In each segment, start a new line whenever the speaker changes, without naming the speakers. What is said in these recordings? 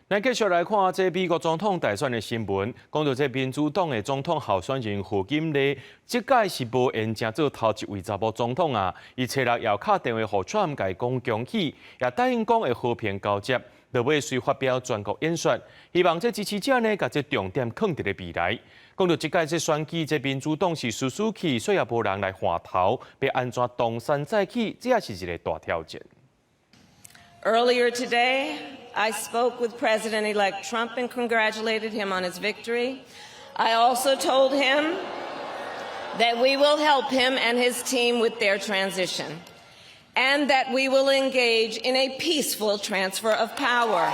咱继续来看这美国总统大选的新闻，讲到这民主党的总统候选人贺锦丽，这届是无缘正做头一位查某总统啊。伊初六又敲电话互川甲伊讲恭喜，也答应讲会和平交接，落尾随发表全国演说，希望这支持者呢，把这重点放伫咧未来。讲到这届这选举，这民主党是输去，所以也无人来换头，要安怎东山再起，这也是一个大挑战。
Earlier today, I spoke with President-elect Trump and congratulated him on his victory. I also told him that we will help him and his team with their transition, and that we will engage in a peaceful transfer of power.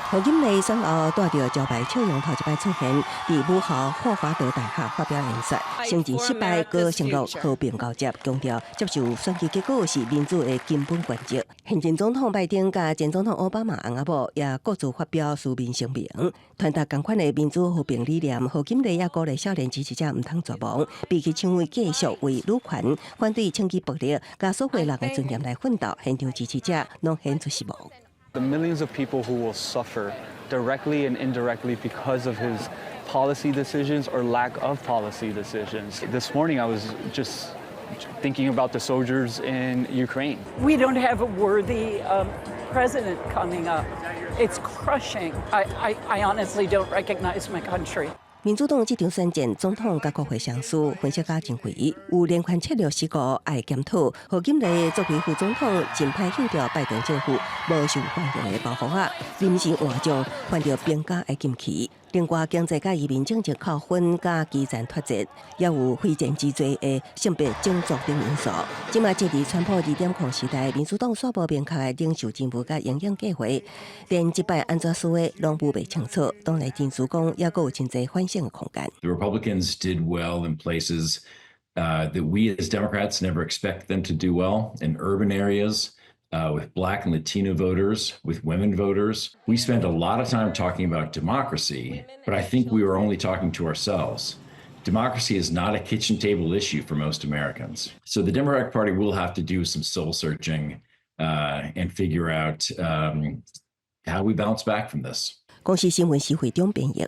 贺锦丽选后带着招牌笑容头一摆出现，伫母校霍华德大学发表演说，承认失败，搁承诺和平交接，强调接受选举结果是民主的根本原则。现任总统拜登甲前总统奥巴马翁仔某也各自发表书面声明，传达同款的民主和平理念。贺锦丽也鼓励少年支持者唔通绝望，必须成为继续为女权、反对枪击暴力、加所有人的尊严来奋斗。现场支持者拢显出失望。
The millions of people who will suffer directly and indirectly because of his policy decisions or lack of policy decisions. This morning I was just thinking about the soldiers in Ukraine.
We don't have a worthy president coming up. It's crushing. I honestly don't recognize my country.
民主党这场选战，总统甲国会上司分析甲真会，有连环策略失误，爱检讨。贺锦丽作为副总统，真歹享着拜登政府无受欢迎的保护法，临时换将犯着兵家的禁忌。另外，经济甲移民政策扣分甲基层脱节，也有非战之罪的性别种族等因素。即马正伫川普2.0时代，民主党煞无明确的领袖人物甲营养计划，连即摆安怎输的拢无袂清楚。党内人士讲，也阁有真侪反省的空间。
The Republicans did well in places that we as Democrats never expect them to do well in urban areas. With Black and Latino voters, with women voters. We spent a lot of time talking about democracy, but I think we were only talking to ourselves. Democracy is not a kitchen table issue for most Americans. So the Democratic Party will have to do some soul searching and figure out how we bounce back from this.
公司新闻协会中编译。